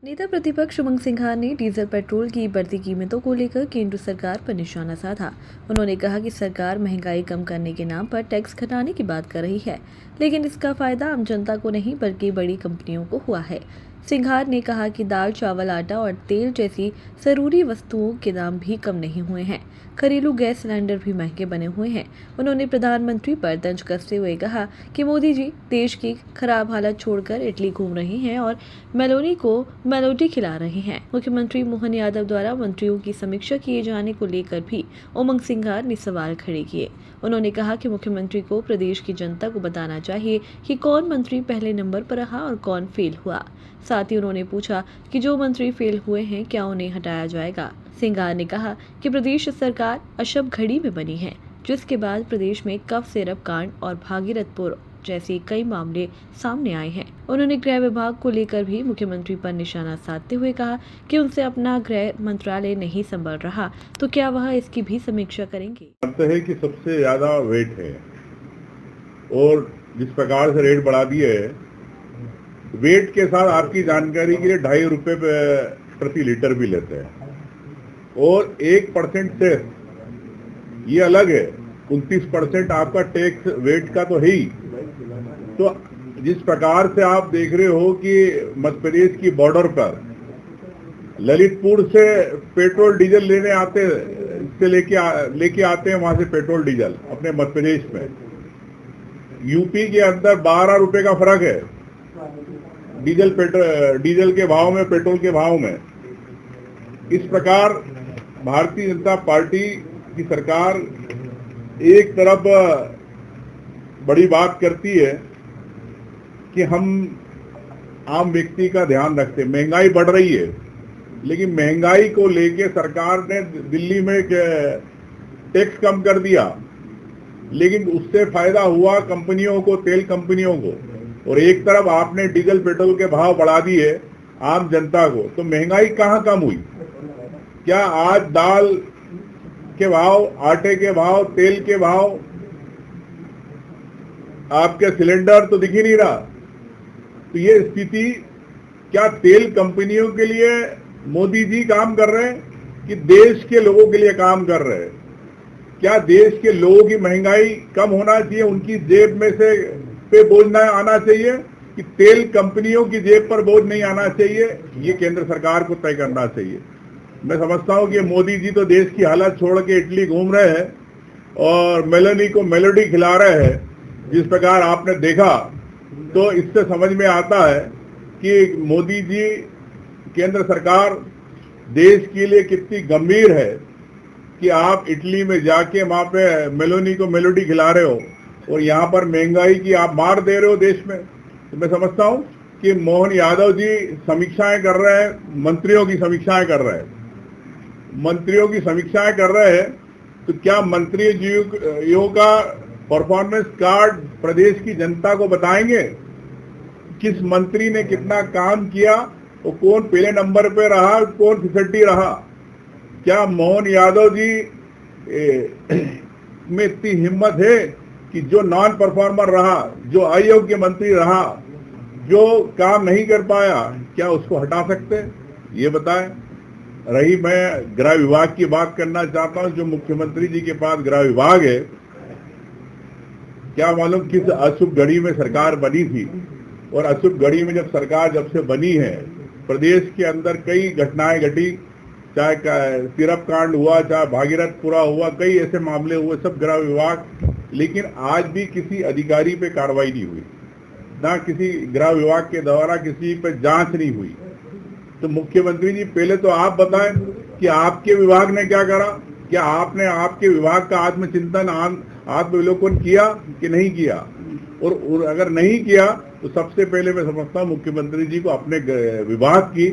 नेता प्रतिपक्ष उमंग सिंघार ने डीजल पेट्रोल की बढ़ती कीमतों को लेकर केंद्र सरकार पर निशाना साधा। उन्होंने कहा कि सरकार महंगाई कम करने के नाम पर टैक्स घटाने की बात कर रही है, लेकिन इसका फायदा आम जनता को नहीं बल्कि बड़ी कंपनियों को हुआ है। सिंघार ने कहा कि दाल, चावल, आटा और तेल जैसी जरूरी वस्तुओं के दाम भी कम नहीं हुए हैं। घरेलू गैस सिलेंडर भी महंगे बने हुए हैं। उन्होंने प्रधानमंत्री पर तंज कसते हुए कहा कि मोदी जी देश की खराब हालत छोड़कर इटली घूम रहे हैं और मेलोनी को मेलोडी खिला रहे हैं। मुख्यमंत्री मोहन यादव द्वारा मंत्रियों की समीक्षा किए जाने को लेकर भी उमंग सिंघार ने सवाल खड़े किए। उन्होंने कहा कि मुख्यमंत्री को प्रदेश की जनता को बताना चाहिए कि कौन मंत्री पहले नंबर पर रहा और कौन फेल हुआ। साथ ही उन्होंने पूछा कि जो मंत्री फेल हुए हैं क्या उन्हें हटाया जाएगा। सिंघार ने कहा कि प्रदेश सरकार अशुभ घड़ी में बनी है, जिसके बाद प्रदेश में कफ सिरप कांड और भागीरथपुर जैसे कई मामले सामने आए हैं। उन्होंने गृह विभाग को लेकर भी मुख्यमंत्री पर निशाना साधते हुए कहा कि उनसे अपना गृह मंत्रालय नहीं संभल रहा तो क्या वह इसकी भी समीक्षा करेंगे। जानते हैं कि सबसे ज्यादा वेट है और जिस प्रकार से रेट बढ़ा दिए है, वेट के साथ आपकी जानकारी के लिए 2.5 रुपए प्रति लीटर भी लेते हैं और 1% से ये अलग है। 29% आपका टैक्स वेट का तो है ही। तो जिस प्रकार से आप देख रहे हो कि मध्य प्रदेश की बॉर्डर पर ललितपुर से पेट्रोल डीजल लेने आते से लेके आते हैं वहां से पेट्रोल डीजल अपने मध्य प्रदेश में। यूपी के अंदर 12 रुपए का फर्क है डीजल के भाव में, पेट्रोल के भाव में। इस प्रकार भारतीय जनता पार्टी की सरकार एक तरफ बड़ी बात करती है कि हम आम व्यक्ति का ध्यान रखते हैं, महंगाई बढ़ रही है, लेकिन महंगाई को लेके सरकार ने दिल्ली में टैक्स कम कर दिया, लेकिन उससे फायदा हुआ कंपनियों को, तेल कंपनियों को। और एक तरफ आपने डीजल पेट्रोल के भाव बढ़ा दिए आम जनता को, तो महंगाई कहाँ कम हुई? क्या आज दाल के भाव, आटे के भाव, तेल के भाव, आपके सिलेंडर तो दिख ही नहीं रहा। तो ये स्थिति, क्या तेल कंपनियों के लिए मोदी जी काम कर रहे हैं कि देश के लोगों के लिए काम कर रहे हैं? क्या देश के लोगों की महंगाई कम होना चाहिए, उनकी जेब में से पे बोझ न आना चाहिए कि तेल कंपनियों की जेब पर बोझ नहीं आना चाहिए? ये केंद्र सरकार को तय करना चाहिए। मैं समझता हूं कि मोदी जी तो देश की हालत छोड़ के इटली घूम रहे हैं और मेलोनी को मेलोडी खिला रहे हैं। जिस प्रकार आपने देखा, तो इससे समझ में आता है कि मोदी जी, केंद्र सरकार देश के लिए कितनी गंभीर है कि आप इटली में जाके वहां पे मेलोनी को मेलोडी खिला रहे हो और यहाँ पर महंगाई की आप मार दे रहे हो देश में। तो मैं समझता हूँ कि मोहन यादव जी समीक्षाएं कर रहे हैं, मंत्रियों की समीक्षाएं कर रहे हैं, मंत्रियों की समीक्षाएं कर रहे हैं। तो क्या मंत्रियों का परफॉर्मेंस कार्ड प्रदेश की जनता को बताएंगे? किस मंत्री ने कितना काम किया और कौन पहले नंबर पे रहा, कौन फिसड्डी रहा? क्या मोहन यादव जी में इतनी हिम्मत है कि जो नॉन परफॉर्मर रहा, जो अयोग्य मंत्री रहा, जो काम नहीं कर पाया, क्या उसको हटा सकते हैं? ये बताएं। रही मैं गृह विभाग की बात करना चाहता हूं। जो मुख्यमंत्री जी के पास गृह विभाग है, क्या मालूम किस अशुभ घड़ी में सरकार बनी थी। और अशुभ घड़ी में जब सरकार जब से बनी है, प्रदेश के अंदर कई घटनाएं घटी, चाहे सिरप कांड हुआ, चाहे भागीरथपुरा हुआ, कई ऐसे मामले हुए, सब गृह विभाग। लेकिन आज भी किसी अधिकारी पे कार्रवाई नहीं हुई, ना किसी गृह विभाग के द्वारा किसी पे जांच नहीं हुई। तो मुख्यमंत्री जी, पहले तो आप बताएं कि आपके विभाग ने क्या करा? क्या आपने आपके विभाग का आत्मचिंतन, आत्मविलोकन किया कि नहीं किया? और अगर नहीं किया तो सबसे पहले मैं समझता हूँ मुख्यमंत्री जी को अपने विभाग की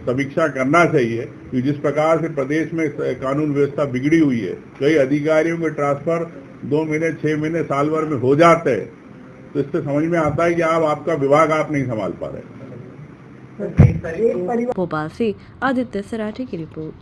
समीक्षा करना चाहिए कि जिस प्रकार से प्रदेश में कानून व्यवस्था बिगड़ी हुई है, कई अधिकारियों के ट्रांसफर 2 महीने, 6 महीने, साल भर में हो जाते हैं। तो इससे समझ में आता है कि आपका विभाग आप नहीं संभाल पा रहे। भोपाल से आदित्य सराठे की रिपोर्ट।